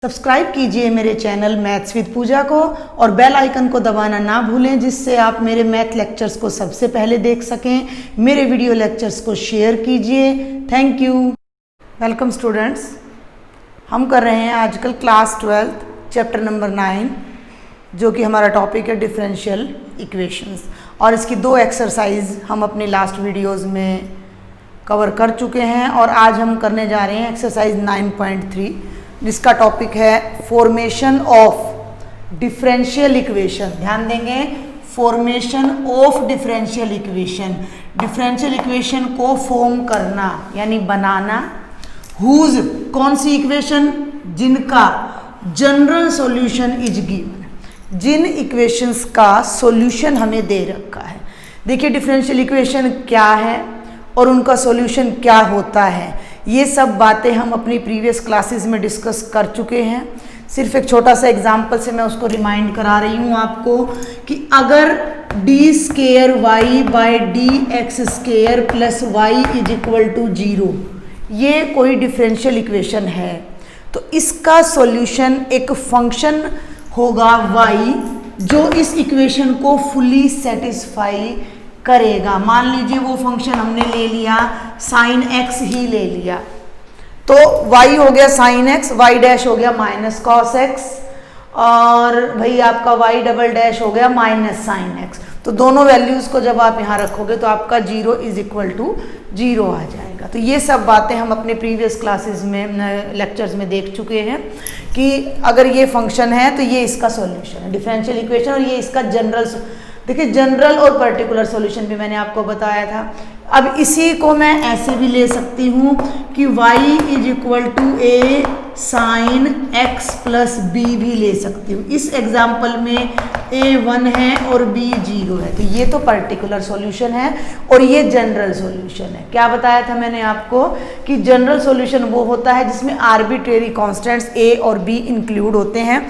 Subscribe कीजिए मेरे channel maths with पूजा को और बेल आइकन को दबाना ना भूलें, जिससे आप मेरे मैथ लेक्चर्स को सबसे पहले देख सकें। मेरे वीडियो लेक्चर्स को शेयर कीजिए। Thank you. वेलकम स्टूडेंट्स, हम कर रहे हैं आजकल क्लास 12 चैप्टर नंबर 9, जो कि हमारा टॉपिक है डिफरेंशियल इक्वेशंस। और इसकी 2 एक्सरसाइज हम अपने लास्ट वीडियोज़ में कवर कर चुके हैं और आज हम करने जा रहे हैं एक्सरसाइज 9.3, जिसका टॉपिक है फॉर्मेशन ऑफ डिफरेंशियल इक्वेशन। ध्यान देंगे, formation of differential equation, differential equation को फॉर्म करना यानी बनाना। हुज, कौन सी इक्वेशन? जिनका जनरल सॉल्यूशन इज गिवन, जिन इक्वेशंस का सॉल्यूशन हमें दे रखा है। देखिए डिफरेंशियल इक्वेशन क्या है और उनका सॉल्यूशन क्या होता है, ये सब बातें हम अपनी प्रीवियस क्लासेस में डिस्कस कर चुके हैं। सिर्फ एक छोटा सा एग्जांपल से मैं उसको रिमाइंड करा रही हूँ आपको कि अगर d square y by D x square plus y is equal to 0 ये कोई डिफरेंशियल इक्वेशन है, तो इसका सॉल्यूशन एक फंक्शन होगा y, जो इस इक्वेशन को फुली सेटिस्फाई करेगा। मान लीजिए वो फंक्शन हमने ले लिया साइन x ही ले लिया, तो y हो गया साइन x, y डैश हो गया माइनस कॉस x, और भाई आपका y डबल डैश हो गया माइनस साइन x। तो दोनों वैल्यूज को जब आप यहाँ रखोगे तो आपका 0 इज इक्वल टू 0 आ जाएगा। तो ये सब बातें हम अपने प्रीवियस क्लासेस में लेक्चर्स में देख चुके हैं कि अगर ये फंक्शन है तो ये इसका सॉल्यूशन है डिफरेंशियल इक्वेशन, और ये इसका जनरल। देखिए जनरल और पर्टिकुलर सॉल्यूशन भी मैंने आपको बताया था। अब इसी को मैं ऐसे भी ले सकती हूँ कि y is equal to a sine x plus b भी ले सकती हूँ। इस एग्जाम्पल में a 1 है और b 0 है, तो ये तो पर्टिकुलर सॉल्यूशन है और ये जनरल सॉल्यूशन है। क्या बताया था मैंने आपको कि जनरल सॉल्यूशन वो होता है जिसमें आर्बिट्रेरी कॉन्स्टेंट्स a और b इंक्लूड होते हैं,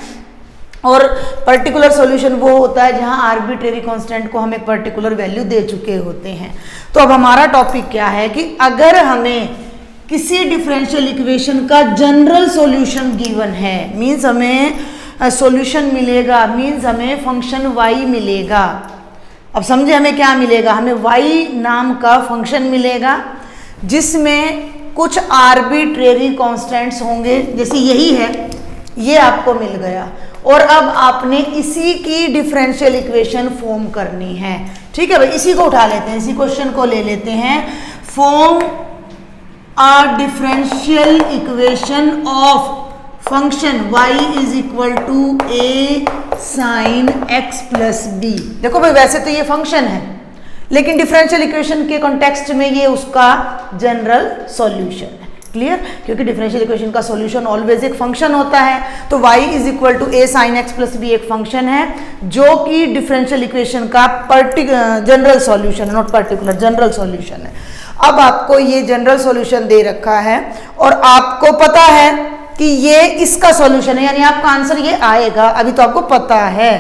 और पर्टिकुलर सॉल्यूशन वो होता है जहां आर्बिट्रेरी कांस्टेंट को हम एक पर्टिकुलर वैल्यू दे चुके होते हैं। तो अब हमारा टॉपिक क्या है कि अगर हमें किसी डिफरेंशियल इक्वेशन का जनरल सॉल्यूशन गिवन है, मींस हमें सॉल्यूशन मिलेगा, मींस हमें फंक्शन y मिलेगा। अब समझे हमें क्या मिलेगा? हमें y नाम का फंक्शन मिलेगा जिसमें कुछ आर्बिट्रेरी कांस्टेंट्स होंगे, जैसे यही है, ये आपको मिल गया, और अब आपने इसी की डिफरेंशियल इक्वेशन फॉर्म करनी है। ठीक है भाई, इसी को उठा लेते हैं, इसी क्वेश्चन को ले लेते हैं। Form a differential equation of function y is equal to a sine x plus b। देखो भाई, वैसे तो ये फंक्शन है, लेकिन डिफरेंशियल इक्वेशन के कॉन्टेक्स्ट में ये उसका जनरल सॉल्यूशन है। क्लियर? क्योंकि डिफरेंशियल इक्वेशन का सॉल्यूशन ऑलवेज एक फंक्शन होता है, तो y is equal to a sine x plus b एक फंक्शन है जो कि डिफरेंशियल इक्वेशन का जनरल सॉल्यूशन है, नॉट पर्टिकुलर, जनरल सॉल्यूशन है। अब आपको ये जनरल सॉल्यूशन दे रखा है और आपको पता है कि ये इसका सॉल्यूशन है, यानी आपका आंसर ये आएगा। अभी तो आपको पता है,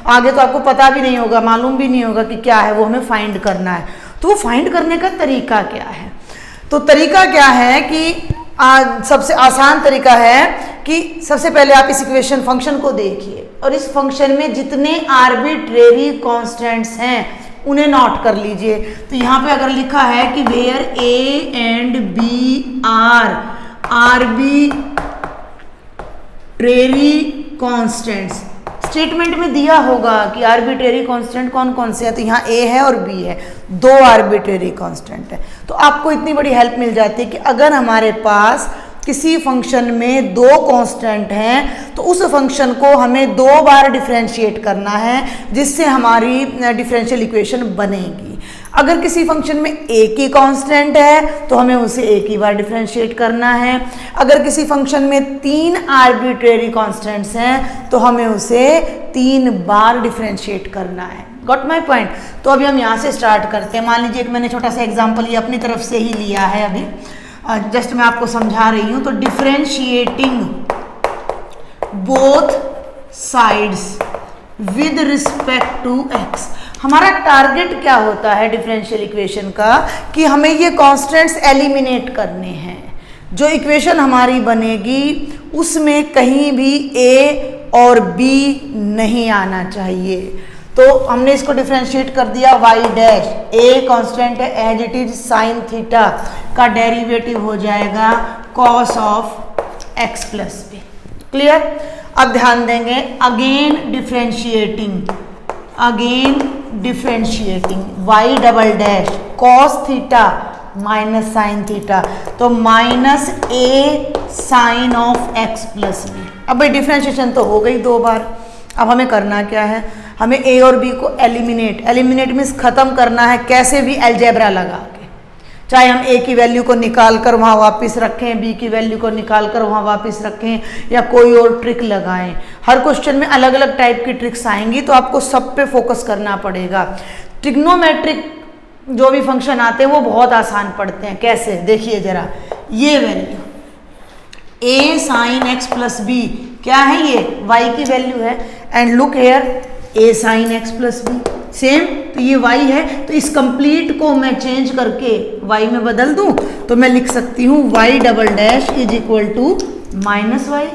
आगे तो आपको पता भी नहीं होगा, मालूम भी नहीं होगा कि क्या है, वो हमें फाइंड करना है। तो वो फाइंड करने का तरीका क्या है? तो तरीका क्या है कि सबसे आसान तरीका है कि सबसे पहले आप इस इक्वेशन फंक्शन को देखिए और इस फंक्शन में जितने आर्बिट्रेरी कांस्टेंट्स हैं उन्हें नोट कर लीजिए। तो यहाँ पे अगर लिखा है कि where a and b are arbitrary constants, statement में दिया होगा कि आर्बिट्रेरी कांस्टेंट कौन कौन से हैं, तो यहाँ a है और b है, 2 आर्बिट्रेरी कांस्टेंट है। तो आपको इतनी बड़ी हेल्प मिल जाती है कि अगर हमारे पास किसी फंक्शन में 2 कांस्टेंट हैं तो उस फंक्शन को हमें 2 बार डिफरेंशिएट करना है, जिससे हमारी डिफरेंशियल इक्वेशन बनेगी। अगर किसी फंक्शन में एक ही कांस्टेंट है तो हमें उसे एक ही बार डिफरेंशिएट करना है। अगर किसी फंक्शन में 3 आर्बिट्रेरी कांस्टेंट्स हैं तो हमें उसे 3 बार डिफरेंशिएट करना है। Got my point? तो अभी हम यहाँ से स्टार्ट करते हैं। मान लीजिए एक मैंने छोटा सा एग्जाम्पल ये अपनी तरफ से ही लिया है, अभी जस्ट मैं आपको समझा रही हूँ। तो differentiating both sides with respect to x, हमारा टारगेट क्या होता है डिफरेंशियल इक्वेशन का कि हमें ये कांस्टेंट्स एलिमिनेट करने हैं। जो इक्वेशन हमारी बनेगी उसमें कहीं भी ए और बी नहीं आना चाहिए। तो हमने इसको डिफ्रेंशिएट कर दिया वाई डैश, ए कांस्टेंट है as it is, sine theta का डेरिवेटिव हो जाएगा cos of X plus B. Clear? अब ध्यान देंगे, again differentiating Y double dash cos theta minus sine theta, तो minus A sine of X plus B. अब भाई डिफ्रेंशिएशन तो हो गई 2 बार, अब हमें करना क्या है, हमें ए और बी को एलिमिनेट मीन्स खत्म करना है, कैसे भी अलजेब्रा लगा के, चाहे हम ए की वैल्यू को निकाल कर वहाँ वापस रखें, बी की वैल्यू को निकाल कर वहाँ वापस रखें, या कोई और ट्रिक लगाएं। हर क्वेश्चन में अलग अलग टाइप की ट्रिक्स आएंगी, तो आपको सब पे फोकस करना पड़ेगा। ट्रिग्नोमेट्रिक जो भी फंक्शन आते हैं वो बहुत आसान पड़ते हैं। कैसे, देखिए जरा, ये वैल्यू ए साइन एक्स प्लस बी क्या है, ये वाई की वैल्यू है, and look here A sine x plus B same, तो ये y है, तो इस कंप्लीट को मैं चेंज करके y में बदल दूं तो मैं लिख सकती हूँ y double dash is equal to minus y.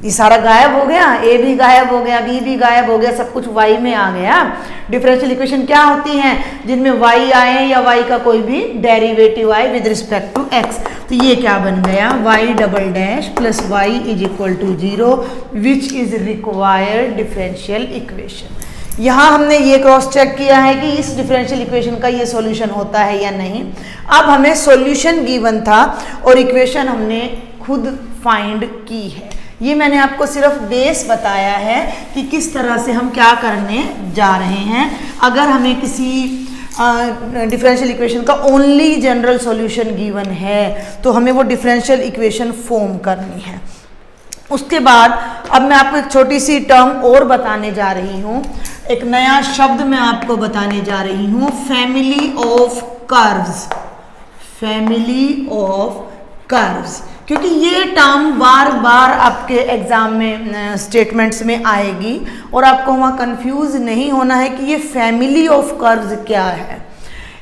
ये सारा गायब हो गया, a भी गायब हो गया, b भी गायब हो गया, सब कुछ y में आ गया। डिफरेंशियल इक्वेशन क्या होती हैं, जिनमें y आए या y का कोई भी डेरिवेटिव आए विद रिस्पेक्ट टू x। तो ये क्या बन गया, y double dash plus y is equal to 0 which is required differential equation. यहाँ हमने ये क्रॉस चेक किया है कि इस डिफरेंशियल इक्वेशन का ये सॉल्यूशन होता है या नहीं। अब हमें सॉल्यूशन गिवन था और इक्वेशन हमने खुद फाइंड की है। ये मैंने आपको सिर्फ बेस बताया है कि किस तरह से हम क्या करने जा रहे हैं। अगर हमें किसी डिफरेंशियल इक्वेशन का ओनली जनरल सॉल्यूशन गिवन है तो हमें वो डिफरेंशियल इक्वेशन फॉर्म करनी है। उसके बाद अब मैं आपको एक छोटी सी टर्म और बताने जा रही हूँ, एक नया शब्द मैं आपको बताने जा रही हूँ, family of curves. Family of curves, क्योंकि ये टर्म बार बार आपके एग्जाम में स्टेटमेंट्स में आएगी और आपको वहाँ कंफ्यूज नहीं होना है कि ये फैमिली ऑफ कर्व्स क्या है।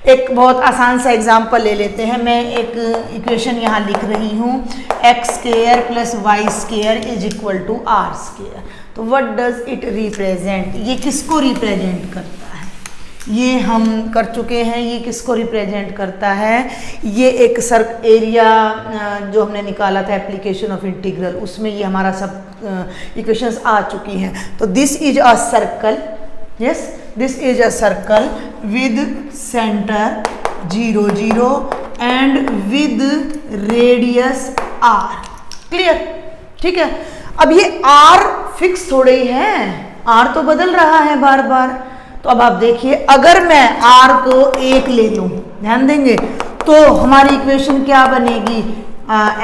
एक बहुत आसान सा एग्जाम्पल ले लेते हैं। मैं एक इक्वेशन यहाँ लिख रही हूँ, x square plus y square is equal to r square. तो व्हाट डज इट रिप्रेजेंट, ये किसको रिप्रेजेंट करता है, ये हम कर चुके हैं। ये किसको रिप्रेजेंट करता है, ये एक सर्क एरिया जो हमने निकाला था एप्लीकेशन ऑफ इंटीग्रल, उसमें ये हमारा सब इक्वेशंस आ चुकी हैं। तो this is a circle, yes this is a circle with centre 0 0 and with radius r। Clear? ठीक है। अब ये r फिक्स थोड़े ही है, r तो बदल रहा है बार बार। तो अब आप देखिए, अगर मैं r को 1 ले लूं, ध्यान देंगे, तो हमारी इक्वेशन क्या बनेगी,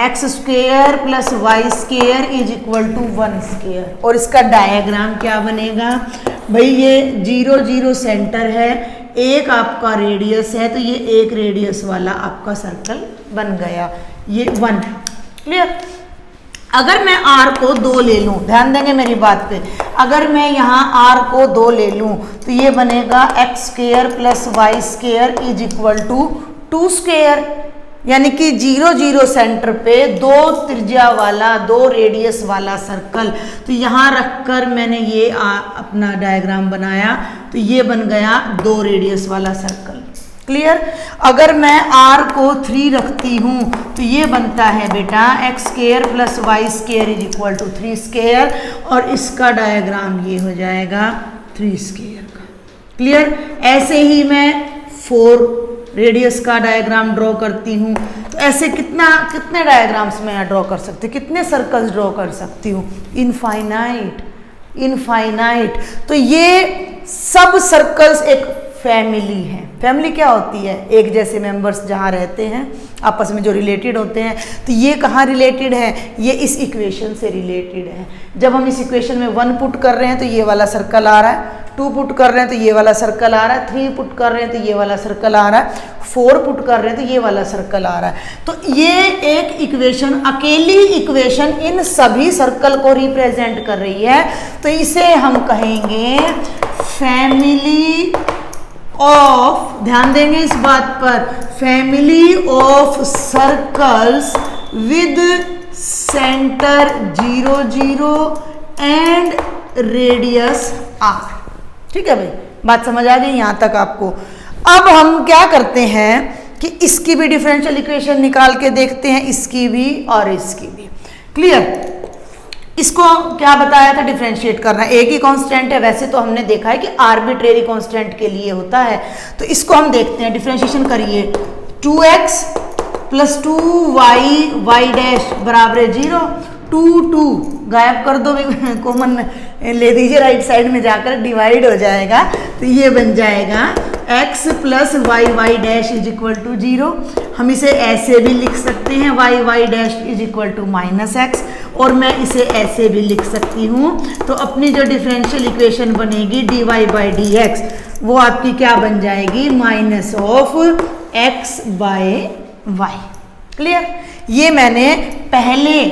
x square plus y square is equal to 1 square. और इसका डायग्राम क्या बनेगा भाई, ये 0 0 सेंटर है, एक आपका रेडियस है, तो ये एक रेडियस वाला आपका सर्कल बन गया, ये 1 है। क्लियर? अगर मैं r को 2 ले लूं, ध्यान देंगे मेरी बात पे, अगर मैं यहाँ r को 2 ले लूं तो ये बनेगा x square plus y square is equal to 2 square. यानी कि 0 0 सेंटर पे 2 त्रिज्या वाला, 2 रेडियस वाला सर्कल। तो यहाँ रखकर मैंने ये अपना डायग्राम बनाया, तो ये बन गया 2 रेडियस वाला सर्कल। क्लियर? अगर मैं r को 3 रखती हूँ तो ये बनता है बेटा x square plus y square is equal to 3 square, और इसका डायग्राम ये हो जाएगा 3 स्क्वायर का। क्लियर? ऐसे ही मैं 4 रेडियस का डायग्राम ड्रॉ करती हूँ, तो ऐसे कितने डायग्राम्स में यहाँ ड्रॉ कर सकती हूँ, कितने सर्कल्स ड्रॉ कर सकती हूँ, इनफाइनाइट। तो ये सब सर्कल्स एक फैमिली है। फैमिली क्या होती है, एक जैसे मेंबर्स जहाँ रहते हैं आपस में जो रिलेटेड होते हैं। तो ये कहाँ रिलेटेड है, ये इस इक्वेशन से रिलेटेड है। जब हम इस इक्वेशन में 1 पुट कर रहे हैं तो ये वाला सर्कल आ रहा है, 2 पुट कर रहे हैं तो ये वाला सर्कल आ रहा है, 3 पुट कर रहे हैं तो ये वाला सर्कल आ रहा है, 4 पुट कर रहे हैं तो ये वाला सर्कल आ रहा है। तो ये एक इक्वेशन, अकेली इक्वेशन इन सभी सर्कल को रिप्रेजेंट कर रही है। तो इसे हम कहेंगे फैमिली ऑफ, ध्यान देंगे इस बात पर, family of circles with centre 0 0 and radius r। ठीक है भाई, बात समझ आ गई यहाँ तक आपको। अब हम क्या करते हैं कि इसकी भी डिफरेंशियल इक्वेशन निकाल के देखते हैं, इसकी भी और इसकी भी। क्लियर? इसको क्या बताया था, डिफरेंशिएट करना। एक ही कांस्टेंट है, वैसे तो हमने देखा है कि आर्बिट्रेरी कांस्टेंट के लिए होता है, तो इसको हम देखते हैं। डिफरेंशिएशन करिए, 2x plus 2y y dash बराबर 0, 2 गायब कर दो, कॉमन ले दीजिए राइट साइड में जाकर, डिवाइड हो जाएगा, तो ये बन जाएगा x plus y dash is equal to 0। हम इसे ऐसे भी लिख सकते हैं, y dash is equal to minus x, और मैं इसे ऐसे भी लिख सकती हूँ। तो अपनी जो डिफरेंशियल इक्वेशन बनेगी dy बाई डी एक्स, वो आपकी क्या बन जाएगी, minus of x by y. Clear? ये मैंने पहले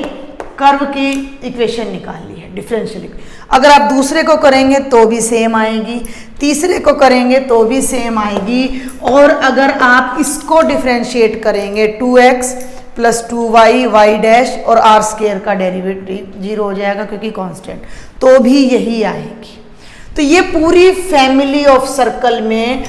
कर्व की इक्वेशन निकाल ली है, डिफरेंशियल। अगर आप दूसरे को करेंगे तो भी सेम आएगी, तीसरे को करेंगे तो भी सेम आएगी, और अगर आप इसको डिफरेंशिएट करेंगे 2x plus 2y y dash और r स्क्वायर का डेरिवेटिव 0 हो जाएगा क्योंकि कांस्टेंट, तो भी यही आएगी। तो ये पूरी फैमिली ऑफ सर्कल में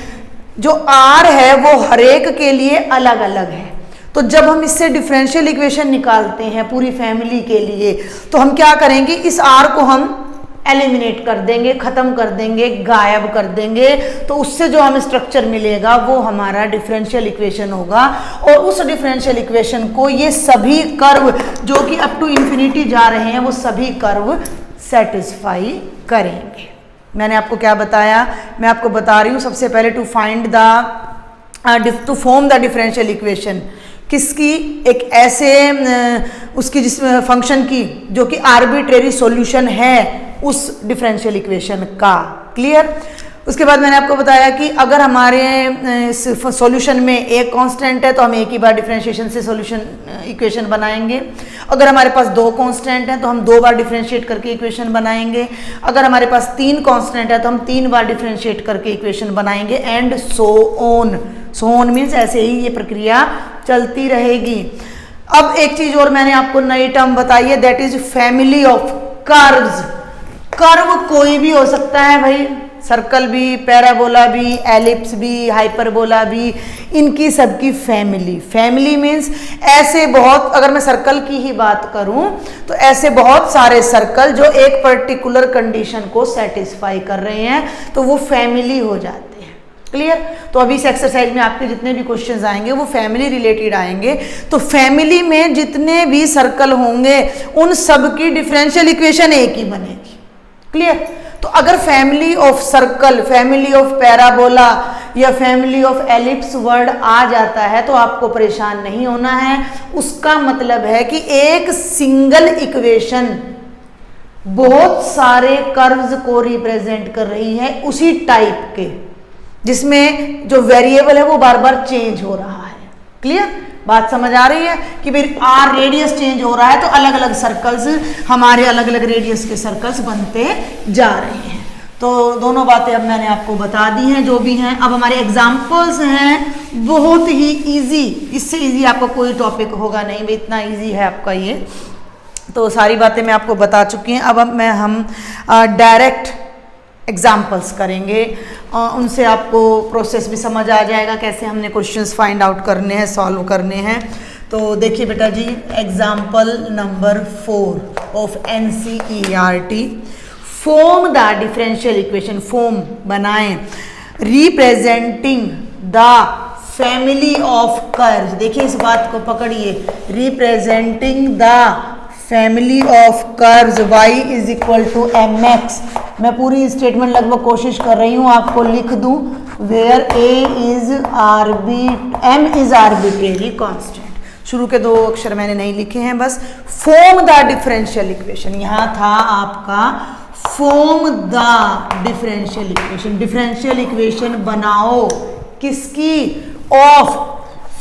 जो r है वो हर एक के लिए अलग अलग है। तो जब हम इससे डिफरेंशियल इक्वेशन निकालते हैं पूरी फैमिली के लिए, तो हम क्या करेंगे, इस r को हम एलिमिनेट कर देंगे, खत्म कर देंगे, गायब कर देंगे, तो उससे जो हमें स्ट्रक्चर मिलेगा वो हमारा डिफरेंशियल इक्वेशन होगा। और उस डिफरेंशियल इक्वेशन को ये सभी कर्व जो कि अप टू इंफिनिटी जा रहे हैं, वो सभी कर्व सेटिस्फाई करेंगे। मैंने आपको क्या बताया, मैं आपको बता रही हूँ सबसे पहले to form the differential equation. किसकी? एक ऐसे उसकी जिसमें फंक्शन की जो कि आर्बिट्रेरी सॉल्यूशन है उस डिफरेंशियल इक्वेशन का। क्लियर? उसके बाद मैंने आपको बताया कि अगर हमारे सॉल्यूशन में एक कांस्टेंट है तो हम एक ही बार डिफरेंशिएशन से सॉल्यूशन इक्वेशन बनाएंगे। अगर हमारे पास 2 कांस्टेंट हैं तो हम 2 बार डिफरेंशिएट करके इक्वेशन बनाएंगे। अगर हमारे पास 3 कांस्टेंट है तो हम 3 बार डिफरेंशिएट करके इक्वेशन बनाएंगे, and so on. So on means ऐसे ही ये प्रक्रिया चलती रहेगी। अब एक चीज और मैंने आपको नई टर्म बताई है, that is family of curves. Curve कोई भी हो सकता है भाई, सर्कल भी, पैराबोला भी, एलिप्स भी, हाइपरबोला भी, इनकी सबकी फैमिली। फैमिली मीन्स ऐसे बहुत, अगर मैं सर्कल की ही बात करूं तो ऐसे बहुत सारे सर्कल जो एक पर्टिकुलर कंडीशन को सेटिस्फाई कर रहे हैं, तो वो फैमिली हो जाते हैं। क्लियर? तो अभी इस एक्सरसाइज में आपके जितने भी क्वेश्चंस आएंगे वो फैमिली रिलेटेड आएंगे। तो फैमिली में जितने भी सर्कल होंगे उन सब की डिफरेंशियल इक्वेशन एक ही बनेगी। क्लियर? तो अगर family of circle, family of parabola या फैमिली ऑफ एलिप्स वर्ड आ जाता है तो आपको परेशान नहीं होना है। उसका मतलब है कि एक सिंगल इक्वेशन बहुत सारे कर्व्स को रिप्रेजेंट कर रही है उसी टाइप के, जिसमें जो वेरिएबल है वो बार बार चेंज हो रहा है। क्लियर? बात समझ आ रही है कि भाई आर रेडियस चेंज हो रहा है तो अलग अलग सर्कल्स, हमारे अलग अलग रेडियस के सर्कल्स बनते जा रहे हैं। तो दोनों बातें अब मैंने आपको बता दी हैं जो भी हैं। अब हमारे एग्जाम्पल्स हैं बहुत ही इजी, इससे इजी आपको कोई टॉपिक होगा नहीं भाई, इतना इजी है आपका ये। तो सारी बातें मैं आपको बता चुकी हैं। अब हम डायरेक्ट एग्जाम्पल्स करेंगे, उनसे आपको प्रोसेस भी समझ आ जाएगा कैसे हमने क्वेश्चंस फाइंड आउट करने हैं, सॉल्व करने हैं। तो देखिए बेटा जी, एग्जाम्पल नंबर 4 ऑफ NCERT, form the differential equation, form बनाएं, representing the family of curves. देखिए इस बात को पकड़िए, representing the family of curves y is equal to mx। मैं पूरी स्टेटमेंट लगभग कोशिश कर रही हूँ आपको लिख दूँ, where m is arbitrary constant. शुरू के 2 अक्षर मैंने नहीं लिखे हैं बस। फॉर्म द डिफरेंशियल इक्वेशन, यहाँ था आपका form the differential equation. Differential equation बनाओ किसकी? Of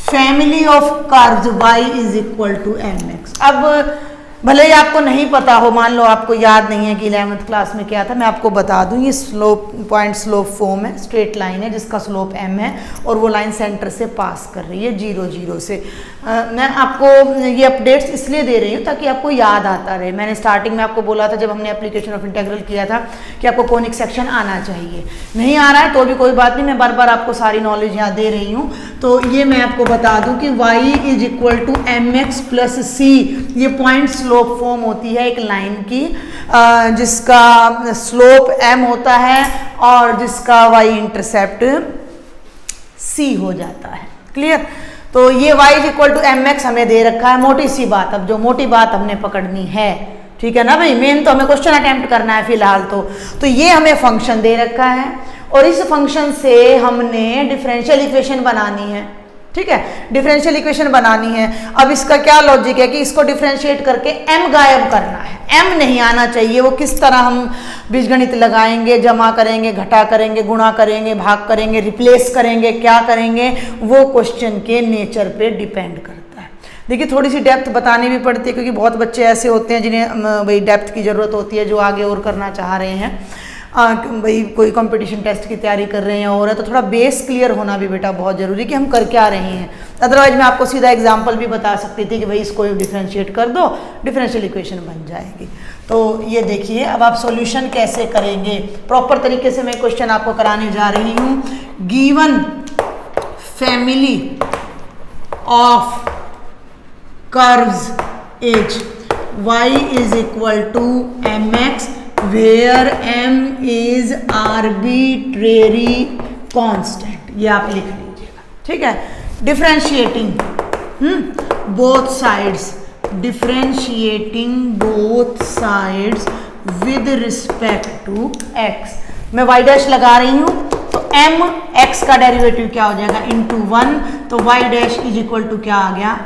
family of curves y is equal to mx। अब भले ही आपको नहीं पता हो, मान लो आपको याद नहीं है कि 11th क्लास में क्या था, मैं आपको बता दूं, ये स्लोप पॉइंट स्लोप फॉर्म है, स्ट्रेट लाइन है जिसका स्लोप m है और वो लाइन सेंटर से पास कर रही है 0 0 से। मैं आपको ये अपडेट्स इसलिए दे रही हूँ ताकि आपको याद आता रहे। मैंने स्टार्टिंग में आपको बोला था जब हमने एप्लीकेशन ऑफ इंटीग्रल किया था कि आपको कोनिक सेक्शन आना चाहिए, नहीं आ रहा है तो भी कोई बात नहीं, मैं बार बार आपको सारी नॉलेज यहाँ दे रही हूँ। तो ये मैं आपको बता दूँ कि y is equal to mx plus c, ये पॉइंट स्लोप फॉर्म होती है एक लाइन की जिसका स्लोप m होता है और जिसका y इंटरसेप्ट c हो जाता है। क्लियर? तो ये y is equal to mx हमें दे रखा है, मोटी सी बात। अब जो मोटी बात हमने पकड़नी है, ठीक है ना भाई, मेन तो हमें क्वेश्चन अटेम्प्ट करना है फिलहाल। तो ये हमें फंक्शन दे रखा है और इस फंक्शन से हमने डिफरेंशियल इक्वेशन बनानी है। ठीक है, डिफरेंशियल इक्वेशन बनानी है। अब इसका क्या लॉजिक है कि इसको डिफरेंशिएट करके m गायब करना है, m नहीं आना चाहिए। वो किस तरह हम बीजगणित लगाएंगे, जमा करेंगे, घटा करेंगे, गुणा करेंगे, भाग करेंगे, रिप्लेस करेंगे, क्या करेंगे, वो क्वेश्चन के नेचर पे डिपेंड करता है। देखिए थोड़ी सी डेप्थ बतानी भी पड़ती है क्योंकि बहुत बच्चे ऐसे होते हैं जिन्हें भाई डेप्थ की ज़रूरत होती है, जो आगे और करना चाह रहे हैं, भाई कोई कंपटीशन टेस्ट की तैयारी कर रहे हैं और है तो थोड़ा बेस क्लियर होना भी बेटा बहुत ज़रूरी कि हम कर क्या रहे हैं। अदरवाइज मैं आपको सीधा एग्जांपल भी बता सकती थी कि भाई इसको डिफरेंशिएट कर दो, डिफरेंशियल इक्वेशन बन जाएगी। तो ये देखिए अब आप सॉल्यूशन कैसे करेंगे, प्रॉपर तरीके से मैं क्वेश्चन आपको कराने जा रही हूँ। Given family of curves is y is equal to mx where m is arbitrary constant, ये आप लिख लीजिएगा। ठीक है, differentiating both sides, differentiating both sides with respect to x। मैं y डैश लगा रही हूं तो m x का डेरिवेटिव क्या हो जाएगा इंटू 1, तो y dash is equal to क्या आ गया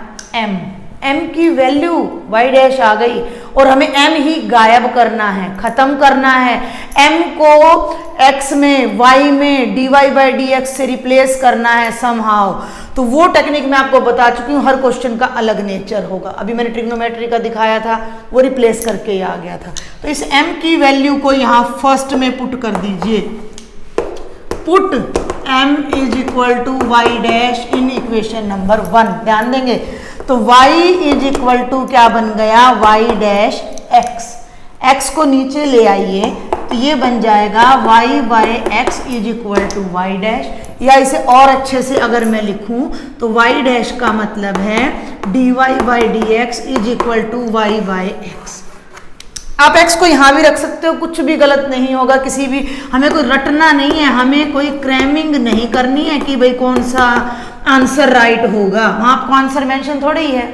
m। m की वैल्यू y डैश आ गई और हमें m ही गायब करना है, खत्म करना है। m को x में y में dy बाई dx से रिप्लेस करना है समहाउ। तो वो टेक्निक मैं आपको बता चुकी हूँ, हर क्वेश्चन का अलग नेचर होगा। अभी मैंने ट्रिग्नोमेट्री का दिखाया था, वो रिप्लेस करके ही आ गया था। तो इस m की वैल्यू को यहाँ फर्स्ट में पुट कर दीजिए, put m is equal to y dash in equation number 1। ध्यान देंगे तो y इज इक्वल टू क्या बन गया y डैश x, x को नीचे ले आइए तो ये बन जाएगा y by x is equal to y dash, या इसे और अच्छे से अगर मैं लिखूं तो y डैश का मतलब है dy by D x is equal to y by x. आप x को यहाँ भी रख सकते हो, कुछ भी गलत नहीं होगा, किसी भी, हमें कोई रटना नहीं है, हमें कोई क्रैमिंग नहीं करनी है कि भाई कौन सा आंसर राइट होगा। वहाँ आपको आंसर मेंशन थोड़ी ही है,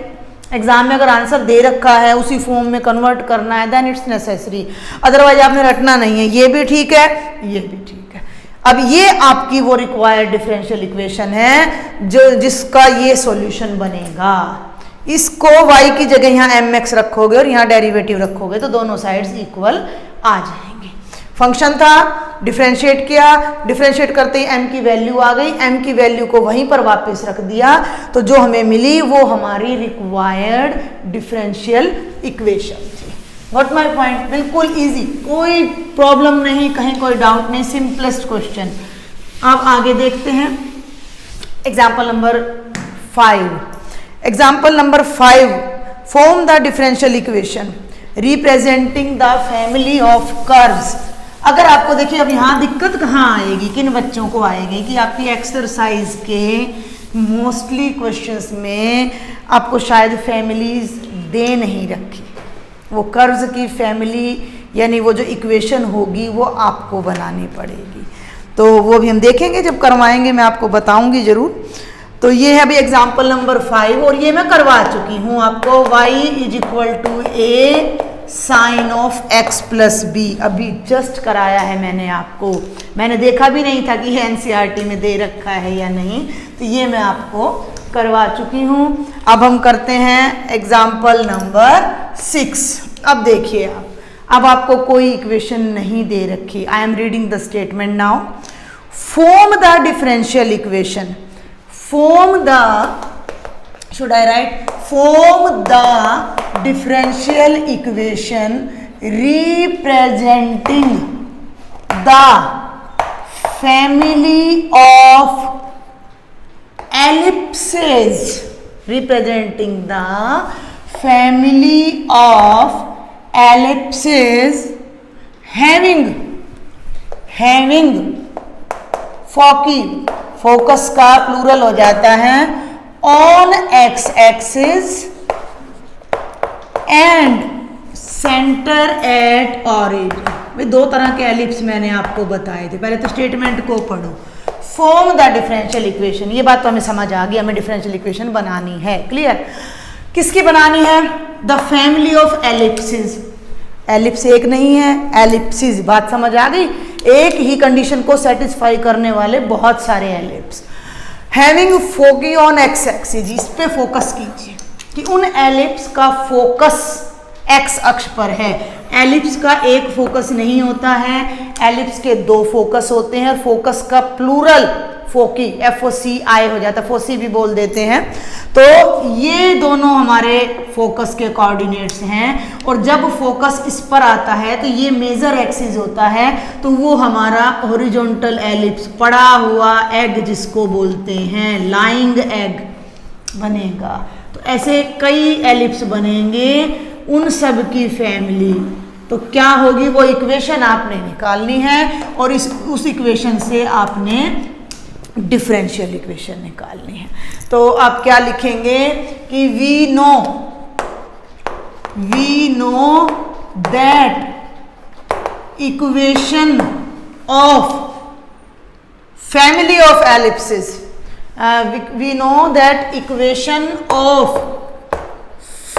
एग्जाम में अगर आंसर दे रखा है उसी फॉर्म में कन्वर्ट करना है, देन इट्स नेसेसरी, अदरवाइज आपने रटना नहीं है। ये भी ठीक है, ये भी ठीक है। अब ये आपकी वो रिक्वायर्ड डिफरेंशियल इक्वेशन है जो जिसका ये सॉल्यूशन बनेगा। इसको y की जगह यहाँ mx रखोगे और यहाँ डेरिवेटिव रखोगे तो दोनों साइड्स इक्वल आ जाएंगे। फंक्शन था, डिफरेंशिएट किया, डिफरेंशिएट करते ही m की वैल्यू आ गई, m की वैल्यू को वहीं पर वापस रख दिया तो जो हमें मिली वो हमारी रिक्वायर्ड डिफरेंशियल इक्वेशन थी। What my point? बिल्कुल इजी, कोई प्रॉब्लम नहीं, कहीं कोई डाउट नहीं, सिंपलेस्ट क्वेश्चन। अब आगे देखते हैं example number 5। Example number 5, form the differential equation representing the family of curves। अगर आपको देखिए अब यहाँ दिक्कत कहाँ आएगी, किन बच्चों को आएगी कि आपकी एक्सरसाइज के मोस्टली क्वेश्चंस में आपको शायद फैमिलीज दे नहीं रखी, वो कर्व्स की फैमिली यानी वो जो इक्वेशन होगी वो आपको बनानी पड़ेगी। तो वो भी हम देखेंगे जब करवाएंगे, मैं आपको बताऊंगी जरूर। तो ये है अभी एग्जाम्पल नंबर 5 और ये मैं करवा चुकी हूँ आपको। y is equal to a sine of x plus b, अभी जस्ट कराया है मैंने आपको, मैंने देखा भी नहीं था कि ये एनसीईआरटी में दे रखा है या नहीं, तो ये मैं आपको करवा चुकी हूँ। अब हम करते हैं एग्जाम्पल नंबर 6। अब देखिए आप, अब आपको कोई इक्वेशन नहीं दे रखी। I am reading the statement now. Form the differential equation, form the, should I write, form the differential equation representing the family of ellipses representing the family of ellipses having foci, focus का plural हो जाता है, on X axis and centre at origin. भाई दो तरह के ellipse मैंने आपको बताए थे, पहले तो स्टेटमेंट को पढ़ो। फॉर्म द डिफरेंशियल इक्वेशन, ये बात तो हमें समझ आ गई, हमें डिफरेंशियल इक्वेशन बनानी है। क्लियर? किसकी बनानी है? The family of Ellipsis. Ellipse एक नहीं है, एलिप्सिस, बात समझ आ गई? एक ही कंडीशन को सेटिस्फाई करने वाले बहुत सारे ellipse. Having foci on X axis, इस पे फोकस कीजिए कि उन एलिप्स का फोकस एक्स अक्ष पर है। एलिप्स का एक फोकस नहीं होता है, एलिप्स के दो फोकस होते हैं, और फोकस का प्लूरल फोकी, FOCI हो जाता है, फोसी भी बोल देते हैं। तो ये दोनों हमारे फोकस के कोऑर्डिनेट्स हैं, और जब फोकस इस पर आता है तो ये मेजर एक्सिस होता है, तो वो हमारा हॉरिजॉन्टल एलिप्स, पड़ा हुआ एग जिसको बोलते हैं, लाइंग एग बनेगा। तो ऐसे कई एलिप्स बनेंगे, उन सब की फैमिली। तो क्या होगी वो इक्वेशन आपने निकालनी है, और उस इक्वेशन से आपने डिफरेंशियल इक्वेशन निकालनी है। तो आप क्या लिखेंगे कि we know that equation of family of ellipses, we know that equation of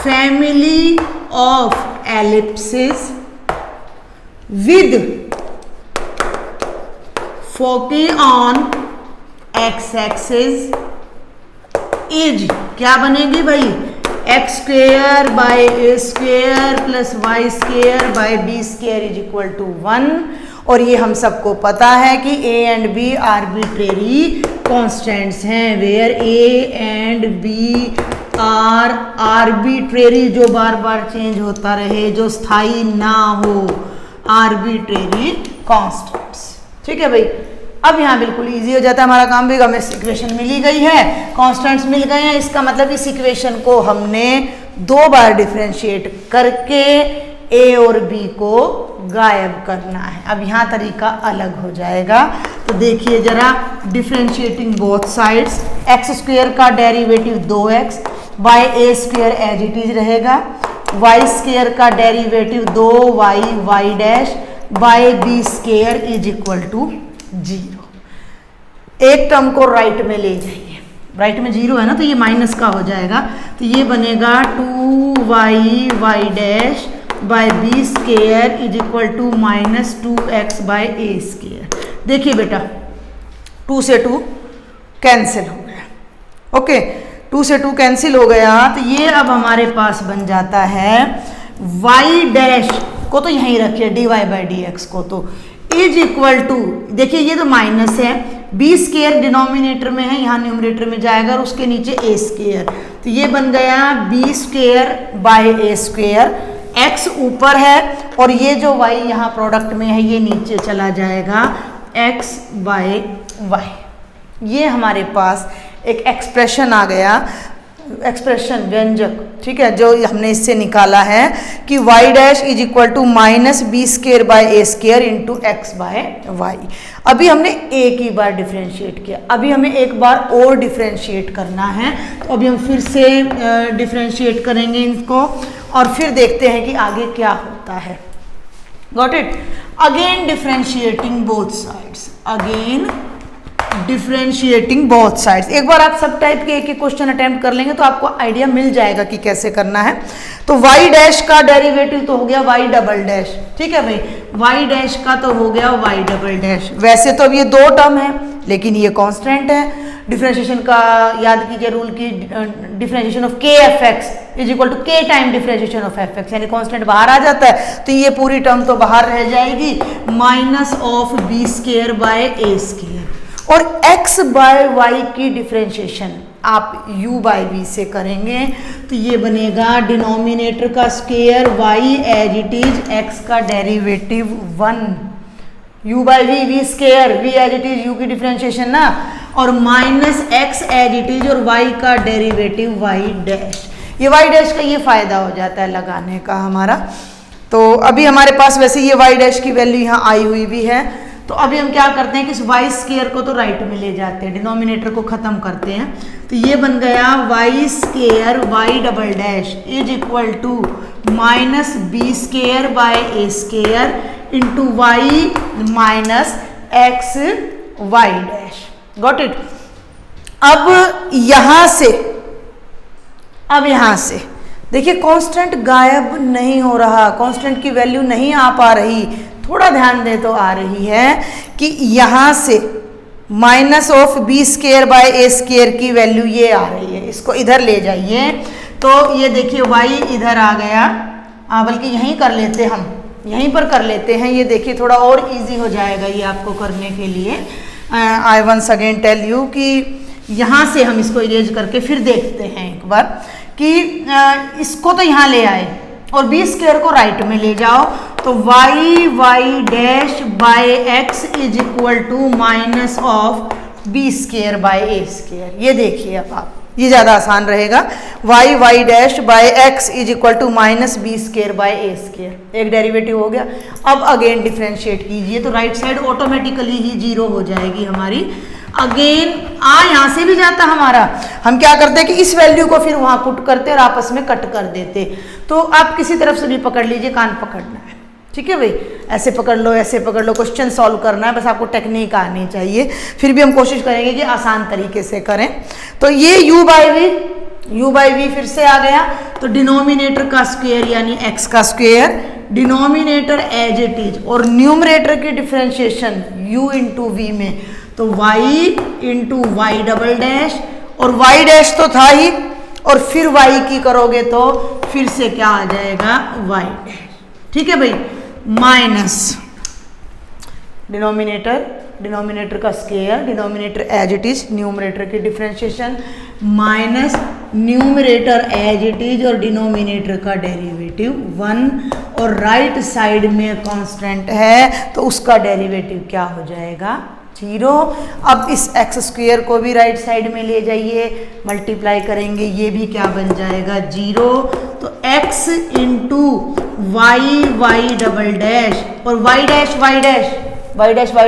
family of ellipses with foci on X axis is क्या बनेगी भाई? X square by A square plus Y square by B square is equal to 1। और ये हम सबको पता है कि A and B arbitrary constants हैं, where A and B are arbitrary, जो बार बार चेंज होता रहे, जो स्थायी ना हो, आर्बिट्रेरी कॉन्स्टेंट्स। ठीक है भाई? अब यहाँ बिल्कुल इजी हो जाता है हमारा काम भी, हमें इक्वेशन मिल ही गई है, कांस्टेंट्स मिल गए हैं, इसका मतलब इस इक्वेशन को हमने दो बार डिफरेंशिएट करके ए और बी को गायब करना है। अब यहाँ तरीका अलग हो जाएगा, तो देखिए जरा, differentiating both sides, X square का derivative 2x by A square as it is रहेगा, वाई स्क्वेयर का derivative 2y Y dash by B square is equal to 0। एक टर्म को राइट में ले जाइए, राइट में 0 है ना, तो ये माइनस का हो जाएगा, तो ये बनेगा 2y Y dash by B square is equal to minus 2x by A square. देखिए बेटा, 2 से 2 कैंसिल हो गया। ओके, 2 से 2 कैंसिल हो गया, तो ये अब हमारे पास बन जाता है y डैश को तो यहीं रखिए, dy बाई डी एक्स को, तो इज इक्वल टू, देखिए ये तो माइनस है, बी स्क्वेयर डिनोमिनेटर में है, यहाँ न्यूमरेटर में जाएगा, और उसके नीचे ए स्क्वेयर, तो ये बन गया b square by A square, x ऊपर है और ये जो y यहाँ प्रोडक्ट में है ये नीचे चला जाएगा, x बाय वाई। ये हमारे पास एक एक्सप्रेशन आ गया, एक्सप्रेशन व्यंजक, ठीक है, जो हमने इससे निकाला है कि y dash is equal to minus b square by A square into x by y. अभी हमने एक ही बार डिफ्रेंशिएट किया, अभी हमें एक बार और डिफ्रेंशिएट करना है, तो अभी हम फिर से डिफ्रेंशिएट करेंगे इनको और फिर देखते हैं कि आगे क्या होता है। Got it? Again differentiating both sides, again differentiating both sides. एक बार आप सब टाइप के एक एक क्वेश्चन अटेम्प्ट कर लेंगे तो आपको आइडिया मिल जाएगा कि कैसे करना है। तो y डैश का डेरिवेटिव तो हो गया y डबल डैश, ठीक है भाई, y डैश का तो हो गया y डबल डैश। वैसे तो अब ये दो टर्म है लेकिन ये कांस्टेंट है। डिफरेंशिएशन का याद कीजिए रूल की, differentiation of K F X is equal to K time differentiation of F X, यानी कांस्टेंट बाहर आ जाता है तो ये पूरी टर्म तो बाहर रह जाएगी, minus of b square by A square. और x बाय वाई की डिफरेंशिएशन आप u बाय v से करेंगे तो ये बनेगा डिनोमिनेटर का square y as it is x का derivative 1, u by v, v square, v as it is u की डिफरेंशिएशन ना, और minus x as it is और वाई का डेरिवेटिव वाई डैश। ये वाई डैश का ये फायदा हो जाता है लगाने का हमारा। तो अभी हमारे पास वैसे ये वाई डैश की वैल्यू यहाँ आई हुई भी है। तो अभी हम क्या करते हैं कि इस वाई स्केयर को तो राइट में ले जाते हैं, डिनोमिनेटर को खत्म करते हैं। तो ये बन गया y square y double dash is equal to minus b square by a square into y minus x y dash. Got it. अब यहां से देखिए कांस्टेंट गायब नहीं हो रहा, कांस्टेंट की वैल्यू नहीं आ पा रही। थोड़ा ध्यान दे तो आ रही है कि यहां से minus of b square by a square की वैल्यू ये आ रही है, इसको इधर ले जाइए। तो ये देखिए वाई इधर आ गया, बल्कि यहीं कर लेते हम, यहीं पर कर लेते हैं। ये देखिए थोड़ा और इजी हो जाएगा ये आपको करने के लिए। I once again tell you कि यहाँ से हम इसको इरेज करके फिर देखते हैं एक बार कि इसको तो यहाँ ले आए और बी स्क्वायर को राइट में ले जाओ। तो y y dash by x is equal to minus of b square by a square. ये देखिए अब आप, ये ज़्यादा आसान रहेगा। Y y dash by x is equal to minus b square by a square, एक डेरिवेटिव हो गया। अब अगेन डिफ्रेंशिएट कीजिए तो राइट साइड ऑटोमेटिकली ही जीरो हो जाएगी हमारी। अगेन यहाँ से भी जाता हमारा, हम क्या करते हैं कि इस वैल्यू को फिर वहां पुट करते और आपस में कट कर देते। तो आप किसी तरफ से भी पकड़ लीजिए, कान पकड़ना है, ठीक है भाई। ऐसे पकड़ लो, ऐसे पकड़ लो, क्वेश्चन सॉल्व करना है, बस आपको टेक्निक आनी चाहिए। फिर भी हम कोशिश करेंगे कि आसान तरीके से करें। तो ये u बाई वी फिर से आ गया। तो डिनोमिनेटर का स्क्वायर यानी x का square, denominator as it is, और न्यूमरेटर की डिफ्रेंशिएशन u इंटू वी में, तो y into y double dash, और y डैश तो था ही, और फिर y की करोगे तो फिर से क्या आ जाएगा y डैश, ठीक है भाई, माइनस डिनोमिनेटर का square, denominator as it is, numerator की differentiation, minus numerator as it is और डिनोमिनेटर का डेरिवेटिव 1, और राइट साइड में कांस्टेंट है तो उसका डेरिवेटिव क्या हो जाएगा 0। अब इस एक्स स्क्वायर को भी राइट साइड में ले जाइए, मल्टीप्लाई करेंगे, ये भी क्या बन जाएगा 0। तो x into y y double dash, और वाई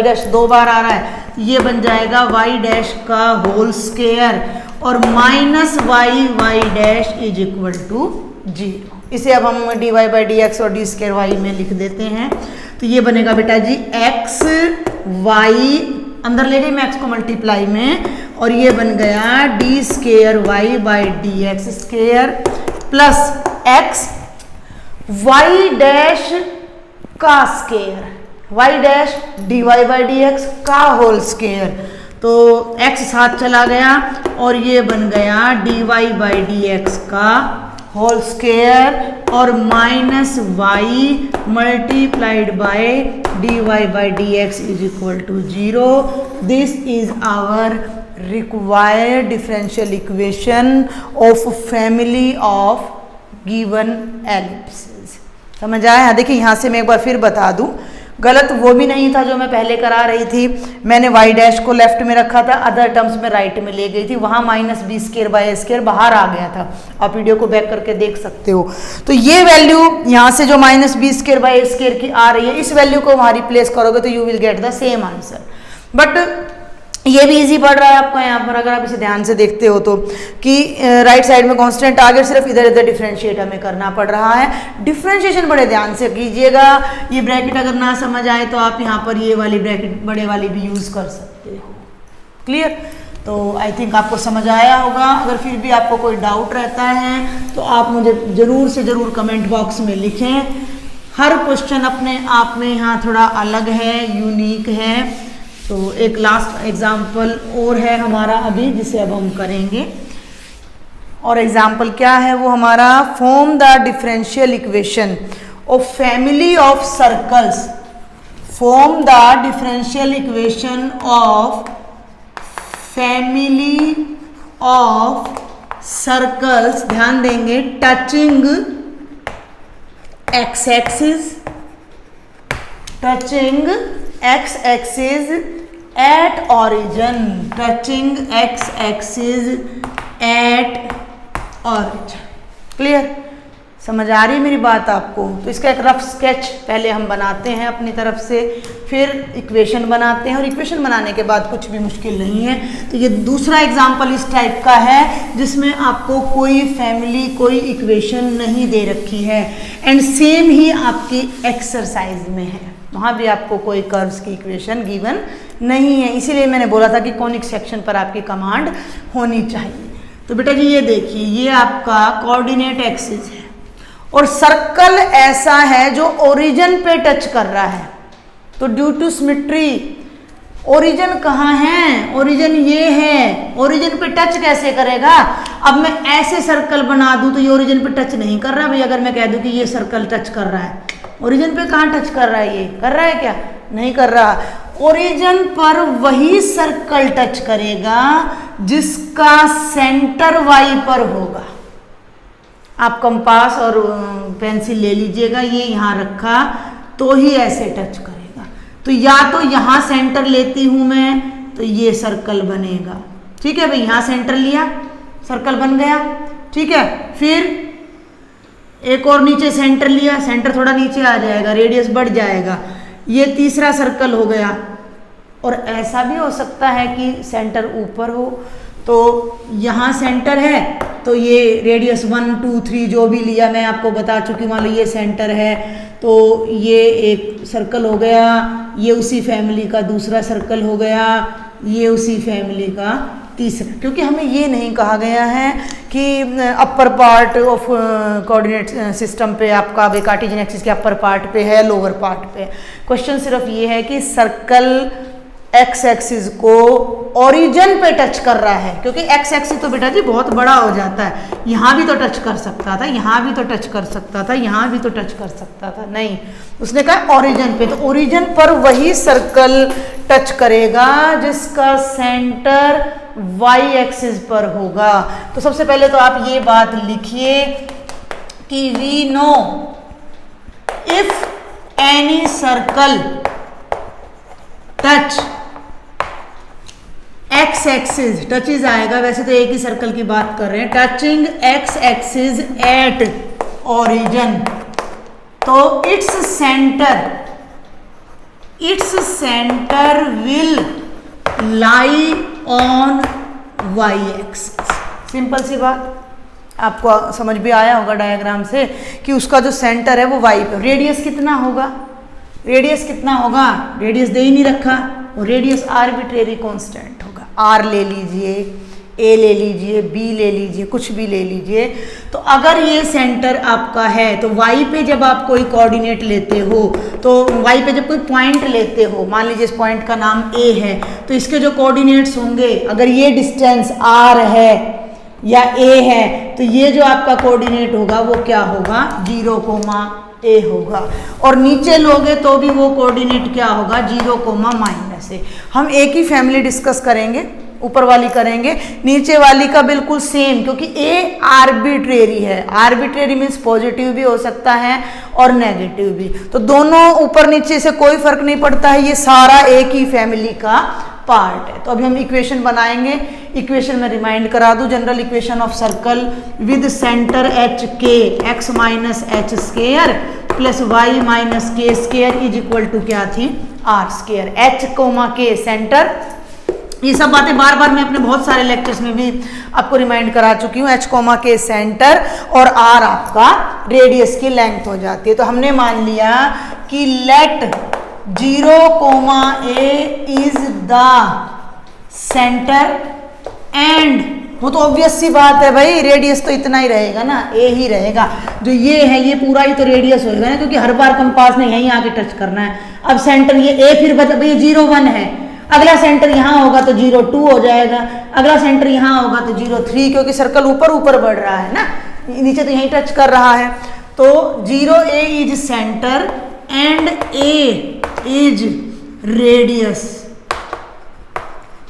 डैश दो बार आ रहा है, ये बन जाएगा वाई डैश का होल स्क्वायर, और minus y y dash is equal to 0। इसे अब हम dy बाई डी एक्स और डी स्क्वायर वाई में लिख देते हैं। तो ये बनेगा बेटा जी x y, अंदर ले गई मैं x को मल्टीप्लाई में, और ये बन गया D square Y by D X square plus x y dash का square, y dash dy by D X का होल स्क्वायर। तो x साथ चला गया और ये बन गया dy बाई डी एक्स का होल स्क्वायर, और minus Y multiplied by D Y by D x is equal to 0। This is our required differential equation of family of given ellipses. समझ आया? देखिए यहाँ से मैं एक बार फिर बता दूं, गलत वो भी नहीं था जो मैं पहले करा रही थी। मैंने y डैश को लेफ्ट में रखा था, अदर टर्म्स में राइट में ले गई थी, वहाँ minus b square by a square बाहर आ गया था। आप वीडियो को बैक करके देख सकते हो। तो ये वैल्यू यहाँ से जो minus b square by a square की आ रही है, इस वैल्यू को वहाँ रिप्लेस करोगे तो you will get the same answer. But ये भी इजी पड़ रहा है आपका यहाँ पर, अगर आप इसे ध्यान से देखते हो तो, कि राइट साइड में कांस्टेंट आ गया, सिर्फ इधर इधर डिफरेंशिएट हमें करना पड़ रहा है। डिफरेंशिएशन बड़े ध्यान से कीजिएगा। ये ब्रैकेट अगर ना समझ आए तो आप यहाँ पर ये वाली ब्रैकेट बड़े वाली भी यूज़ कर सकते हो। क्लियर? तो आई थिंक आपको समझ आया होगा। अगर फिर भी आपको कोई डाउट रहता है तो आप मुझे ज़रूर से ज़रूर कमेंट बॉक्स में लिखें। हर क्वेश्चन अपने आप में यहाँ थोड़ा अलग है, यूनिक है। तो एक लास्ट एग्जाम्पल और है हमारा अभी, जिसे अब हम करेंगे। और एग्जाम्पल क्या है वो हमारा, form the differential equation of family of circles. Form the differential equation of family of circles, ध्यान देंगे, touching x axis, touching x axis at origin, touching x axis at origin. Clear? समझ आ रही है मेरी बात आपको? तो इसका एक रफ स्केच पहले हम बनाते हैं अपनी तरफ से, फिर इक्वेशन बनाते हैं, और इक्वेशन बनाने के बाद कुछ भी मुश्किल नहीं है। तो ये दूसरा एग्जाम्पल इस टाइप का है जिसमें आपको कोई फैमिली, कोई इक्वेशन नहीं दे रखी है, एंड सेम ही आपकी एक्सरसाइज में है, वहाँ भी आपको कोई कर्व्स की इक्वेशन गिवन नहीं है। इसीलिए मैंने बोला था कि कॉनिक सेक्शन पर आपकी कमांड होनी चाहिए। तो बेटा जी ये देखिए, ये आपका कोऑर्डिनेट एक्सिस है और सर्कल ऐसा है जो ओरिजिन पे टच कर रहा है। तो ड्यू टू सिमेट्री, ओरिजिन कहाँ है? ओरिजिन ये है। ओरिजिन पे टच कैसे करेगा? अब मैं ऐसे सर्कल बना दूं तो ये ओरिजिन पे टच नहीं कर रहा भाई। अगर मैं कह दूं कि ये सर्कल टच कर रहा है, ओरिजिन पे कहाँ टच कर रहा है? ये कर रहा है क्या? नहीं कर रहा। ओरिजिन पर वही सर्कल टच करेगा जिसका सेंटर वाई पर होगा। आप कंपास और पेंसिल ले लीजिएगा, ये यहाँ रखा तो ही ऐसे टच करेगा। तो या तो यहाँ सेंटर लेती हूँ मैं तो ये सर्कल बनेगा, ठीक है भाई। यहाँ सेंटर लिया, सर्कल बन गया, ठीक है। फिर एक और नीचे सेंटर लिया, सेंटर थोड़ा नीचे आ जाएगा, रेडियस बढ़ जाएगा, ये तीसरा सर्कल हो गया। और ऐसा भी हो सकता है कि सेंटर ऊपर हो, तो यहाँ सेंटर है तो ये रेडियस 1 2 3 जो भी लिया मैं आपको बता चुकी हूँ। मान लो ये सेंटर है तो ये एक सर्कल हो गया, ये उसी फैमिली का दूसरा सर्कल हो गया, ये उसी फैमिली का तीसरा। क्योंकि हमें ये नहीं कहा गया है कि upper part of coordinate system पे आपका कार्टेशियन एक्सिस के अपर पार्ट पे है, लोअर पार्ट पे। क्वेश्चन सिर्फ ये है कि सर्कल एक्स एक्सिस को ओरिजिन पे टच कर रहा है, क्योंकि एक्स एक्सिस तो बेटा जी बहुत बड़ा हो जाता है। यहाँ भी तो टच कर सकता था, यहाँ भी तो टच कर सकता था, यहाँ भी तो टच कर सकता था, नहीं, उसने कहा ओरिजिन पे। तो ओरिजिन पर वही सर्कल टच करेगा जिसका सेंटर वाई एक्सिस पर होगा। तो सबसे पहले तो आप ये बात लिखिए कि we know if any circle touch x axis, touches आएगा, वैसे तो एक ही सर्कल की बात कर रहे हैं, touching x axis at origin, तो it's centre will lie on Y axis. Simple सी बात, आपको समझ भी आया होगा डायग्राम से कि उसका जो सेंटर है वो वाई पे। रेडियस कितना होगा? रेडियस कितना होगा? रेडियस दे ही नहीं रखा, और रेडियस आर्बिट्रेरी कांस्टेंट होगा। आर ले लीजिए, ए ले लीजिए, बी ले लीजिए, कुछ भी ले लीजिए। तो अगर ये सेंटर आपका है तो वाई पे जब आप कोई कोऑर्डिनेट लेते हो, तो वाई पे जब कोई पॉइंट लेते हो, मान लीजिए इस पॉइंट का नाम ए है, तो इसके जो कोऑर्डिनेट्स होंगे, अगर ये डिस्टेंस आर है या ए है, तो ये जो आपका कोऑर्डिनेट होगा वो क्या होगा? 0, ए होगा। और नीचे लोगे तो भी वो कोऑर्डिनेट क्या होगा? 0, -a। हम एक ही फैमिली डिस्कस करेंगे, ऊपर वाली करेंगे, नीचे वाली का बिल्कुल सेम, क्योंकि ए आर्बिट्रेरी है। आर्बिट्रेरी मीन्स पॉजिटिव भी हो सकता है और नेगेटिव भी, तो दोनों ऊपर नीचे से कोई फर्क नहीं पड़ता है, ये सारा एक ही फैमिली का पार्ट है। तो अभी हम इक्वेशन बनाएंगे। इक्वेशन में रिमाइंड करा दूं, general equation of circle with centre H K, X minus H square plus Y minus K square is equal to क्या थी? R square. एच कोमा के सेंटर, ये सब बातें बार बार मैं अपने बहुत सारे लेक्चर्स में भी आपको रिमाइंड करा चुकी हूँ। एच कोमा के सेंटर और आर आपका रेडियस की लेंथ हो जाती है। तो हमने मान लिया कि let 0, a is the center and, वो तो ऑब्वियस सी बात है भाई, रेडियस तो इतना ही रहेगा ना, ए ही रहेगा। जो ये है ये पूरा ही तो रेडियस होएगा ना, क्योंकि हर बार कंपास ने यहीं आके टच करना है। अब सेंटर ये ए, फिर मतलब ये 0 1 है, अगला सेंटर यहाँ होगा तो 0 2 हो जाएगा, अगला सेंटर यहाँ होगा तो 0 3, क्योंकि सर्कल ऊपर ऊपर बढ़ रहा है ना, नीचे तो यहीं टच कर रहा है। तो 0, a is centre and a is radius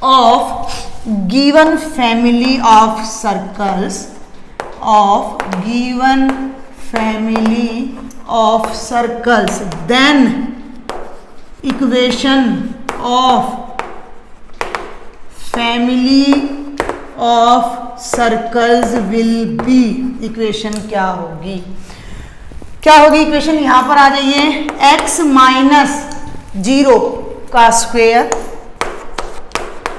of given family of circles, then equation of family of circles will be, equation क्या होगी? क्या होगी इक्वेशन? यहां पर आ जाइए, x माइनस 0 का square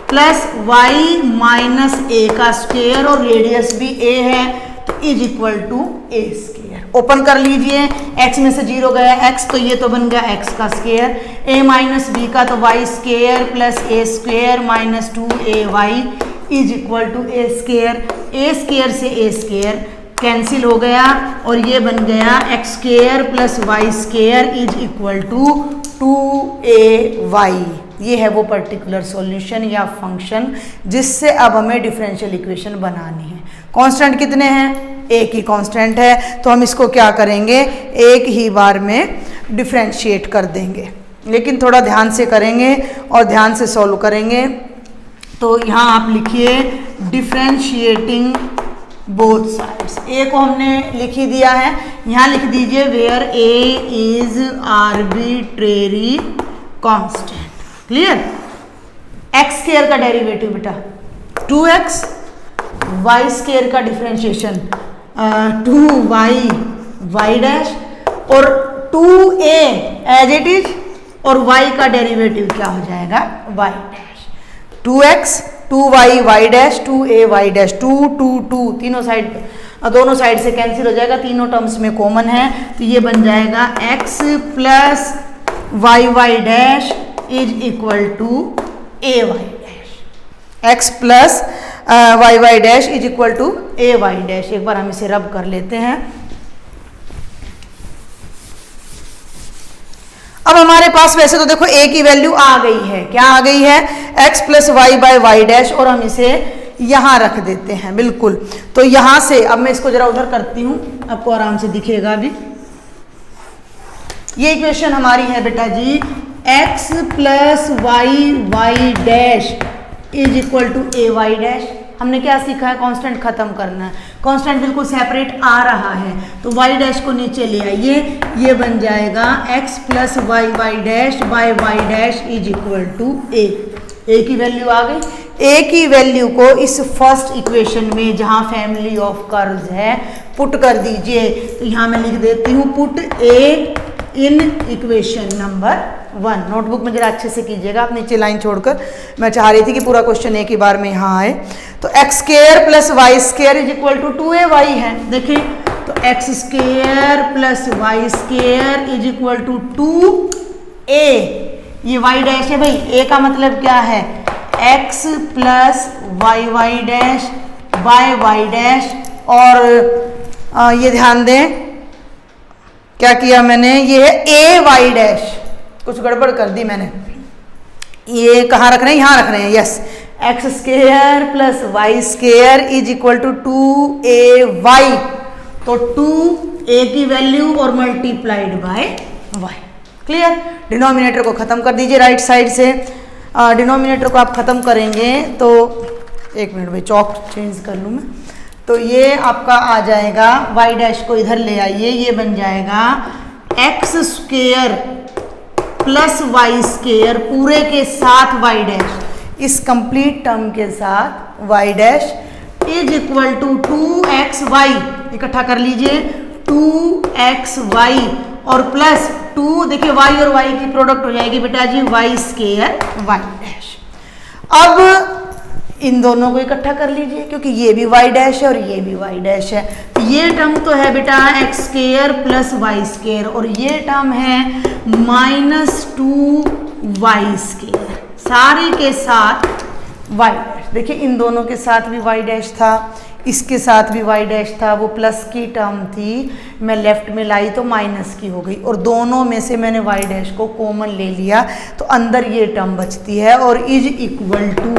plus y minus a का स्क्वायर और रेडियस भी a है तो is equal to a square. Open कर लीजिए, x में से 0 गया x तो ये तो बन गया x का स्क्वायर, a माइनस b का तो y square plus a square minus 2ay is equal to a square. a square से a स्क्वायर कैंसिल हो गया और ये बन गया x square plus y square is equal to 2ay। ये है वो पर्टिकुलर सॉल्यूशन या फंक्शन जिससे अब हमें डिफरेंशियल इक्वेशन बनानी है। कांस्टेंट कितने हैं? एक ही कांस्टेंट है, तो हम इसको क्या करेंगे, एक ही बार में डिफरेंशिएट कर देंगे, लेकिन थोड़ा ध्यान से करेंगे और ध्यान से सॉल्व करेंगे। तो यहाँ आप लिखिए डिफरेंशिएटिंग बोथ साइड्स। ए को हमने लिख ही दिया है, यहाँ लिख दीजिए where a is arbitrary constant. Clear? X square का डेरिवेटिव बेटा 2x, वाई स्क्वायर का डिफरेंशिएशन 2y y डैश और 2a एज इट इज और y का डेरिवेटिव क्या हो जाएगा y dash. 2x 2y y dash 2a y dash 2 तीनों साइड, दोनों साइड से कैंसिल हो जाएगा, तीनों टर्म्स में कॉमन है तो ये बन जाएगा x plus y dash is equal to a y dash. x plus y dash is equal to a y dash. एक बार हम इसे रब कर लेते हैं। अब हमारे पास वैसे तो देखो a की वैल्यू आ गई है, क्या आ गई है, x plus y by Y dash, और हम इसे यहां रख देते हैं। बिल्कुल, तो यहां से अब मैं इसको जरा उधर करती हूं, आपको आराम से दिखेगा अभी। ये इक्वेशन हमारी है बेटा जी x plus Y dash is equal to a y dash. हमने क्या सीखा है, कांस्टेंट खत्म करना है। कांस्टेंट बिल्कुल सेपरेट आ रहा है तो वाई डैश को नीचे ले आइए, ये बन जाएगा x plus Y dash by Y dash is equal to A. A की वैल्यू आ गई। ए की वैल्यू को इस फर्स्ट इक्वेशन में जहां फैमिली ऑफ कर्व्स है पुट कर दीजिए। तो यहां मैं लिख देती हूं पुट ए इन इक्वेशन नंबर 1। नोटबुक में जरा अच्छे से कीजिएगा, आप नीचे लाइन छोड़कर, मैं चाह रही थी कि पूरा क्वेश्चन एक ही बार में यहाँ आए। तो x square plus y square is equal to 2ay है। देखिए तो x square plus y square is equal to 2a। ये y डैश है भाई, a का मतलब क्या है, x plus Y dash by Y dash. और ये ध्यान दें क्या किया मैंने, ये है ए वाई डैश, कुछ गड़बड़ कर दी मैंने, ये कहाँ रख रहे हैं, यहाँ रख रहे हैं, yes. X square plus y square is equal to 2ay। तो 2a की वैल्यू और multiplied by y। Clear? Denominator को खत्म कर दीजिए राइट साइड से। डिनोमिनेटर को आप खत्म करेंगे तो एक मिनट भाई, चौक चेंज कर लूँ मैं। तो ये आपका आ जाएगा, y डैश को इधर ले आइए, ये बन जाएगा x square plus y square पूरे के साथ y डैश, इस कंप्लीट टर्म के साथ y dash is equal to 2xy। इकट्ठा कर लीजिए 2xy और प्लस 2, देखिए y और y की प्रोडक्ट हो जाएगी बेटा जी y स्क्वायर y डैश। अब इन दोनों को इकट्ठा कर लीजिए क्योंकि ये भी y डैश है और ये भी y डैश है। तो ये टर्म तो है बेटा x square plus y square और ये टर्म है -2y स्क्वायर, सारे के साथ y डैश। देखिए इन दोनों के साथ भी y डैश था, इसके साथ भी y डैश था, वो प्लस की टर्म थी, मैं लेफ्ट में लाई तो माइनस की हो गई और दोनों में से मैंने y डैश को कॉमन ले लिया तो अंदर ये टर्म बचती है और इज इक्वल टू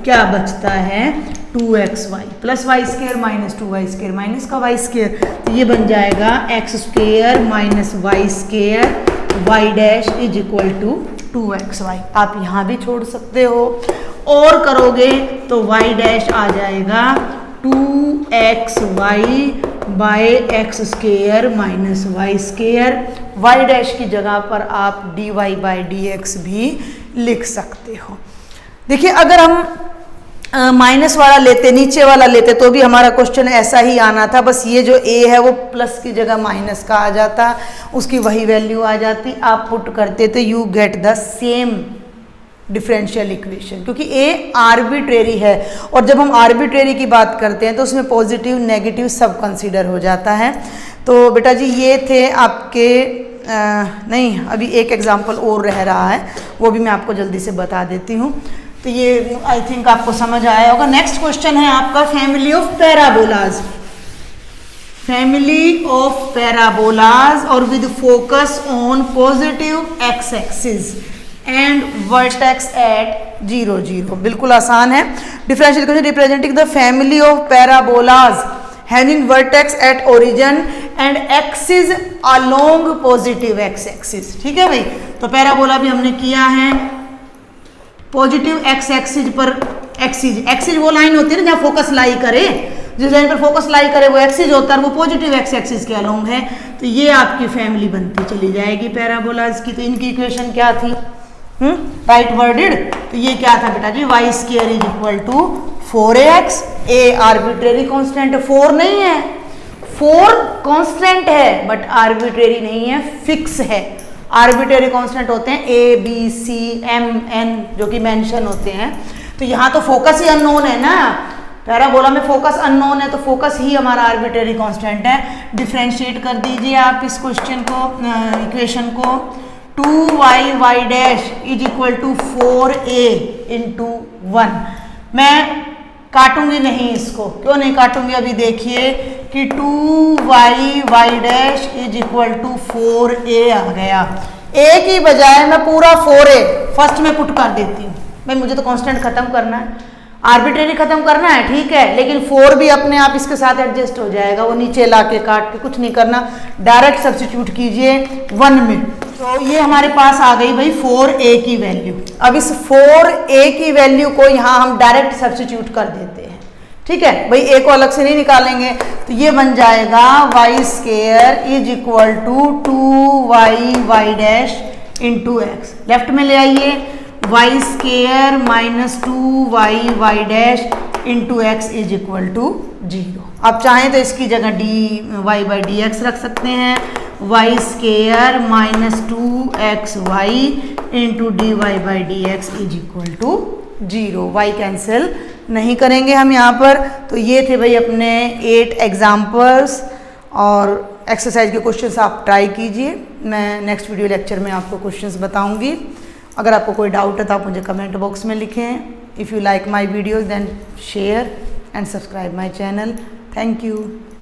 क्या बचता है 2xy plus y square minus 2y square minus का y स्क्वायर। तो ये बन जाएगा x square minus y square y dash is equal to 2xy। आप यहाँ भी छोड़ सकते हो और करोगे तो y डैश आ जाएगा 2xy by x square minus y square. y dash की जगह पर आप dy बाई dx भी लिख सकते हो। देखिए अगर हम माइनस वाला लेते, नीचे वाला लेते तो भी हमारा क्वेश्चन ऐसा ही आना था, बस ये जो a है वो प्लस की जगह माइनस का आ जाता, उसकी वही वैल्यू आ जाती, आप पुट करते तो you get the same differential equation, क्योंकि a आर्बिट्रेरी है और जब हम आर्बिट्रेरी की बात करते हैं तो उसमें पॉजिटिव नेगेटिव सब कंसीडर हो जाता है। तो बेटा जी ये थे आपके नहीं, अभी एक एग्जाम्पल और रह रहा है, वो भी मैं आपको जल्दी से बता देती हूँ। तो ये आई थिंक आपको समझ आया होगा। नेक्स्ट क्वेश्चन है आपका family of parabolas, family of parabolas और with focus on positive X axis and vertex at 0 0। बिल्कुल आसान है। Differential equation representing the family of parabolas having vertex at origin and axis along positive X axis. ठीक है भाई, तो parabola भी हमने किया है, पॉजिटिव एक्स एक्सिस पर, एक्सिस वो लाइन होती है ना जहाँ फोकस लाई करे, जिस लाइन पर फोकस लाई करे वो एक्सिस होता है, वो पॉजिटिव एक्स एक्सिस के अलोंग है। तो ये आपकी फैमिली बनती चली जाएगी पैराबोलाज की। तो इनकी इक्वेशन क्या थी, राइट वर्डेड। तो ये क्या था बेटा जी, Y square is equal to 4ax, A arbitrary constant, 4 नहीं है, 4 कांस्टेंट है बट आर्बिट्रेरी नहीं है, फिक्स है। आर्बिट्रेरी कांस्टेंट होते हैं a b c m n जो कि मेंशन होते हैं। तो यहाँ तो फोकस ही अननोन है ना, पैराबोला में फोकस अननोन है, तो फोकस ही हमारा आर्बिट्रेरी कांस्टेंट है। डिफरेंशिएट कर दीजिए आप इस क्वेश्चन को, इक्वेशन को, 2y dash is equal to 4a into 1। मैं काटूंगी नहीं इसको, क्यों नहीं काटूंगी, अभी देखिए कि 2y dash is equal to 4a आ गया। a की बजाय मैं पूरा 4a फर्स्ट में पुट कर देती हूँ। भाई मुझे तो कांस्टेंट खत्म करना है, आर्बिट्रेरी खत्म करना है, ठीक है, लेकिन 4 भी अपने आप इसके साथ एडजस्ट हो जाएगा, वो नीचे ला के काट के कुछ नहीं करना, डायरेक्ट सब्स्टिट्यूट कीजिए 1 में। तो ये हमारे पास आ गई भाई 4a की वैल्यू। अब इस 4a की वैल्यू को यहाँ हम डायरेक्ट सब्स्टिट्यूट कर देते हैं, ठीक है भाई, a को अलग से नहीं निकालेंगे। तो ये बन जाएगा y square is equal to 2y dash into x, left में ले आइए, y square minus 2y dash into x is equal to 0। आप चाहें तो इसकी जगह dy/dx रख सकते हैं, y square minus 2xy into dy/dx is equal to 0। Y cancel नहीं करेंगे हम यहाँ पर। तो ये थे भाई अपने 8 एग्जाम्पल्स और एक्सरसाइज के क्वेश्चंस आप ट्राई कीजिए। मैं नेक्स्ट वीडियो लेक्चर में आपको क्वेश्चंस बताऊंगी। अगर आपको कोई डाउट है तो आप मुझे कमेंट बॉक्स में लिखें। If you like my videos then share and subscribe my channel. Thank you.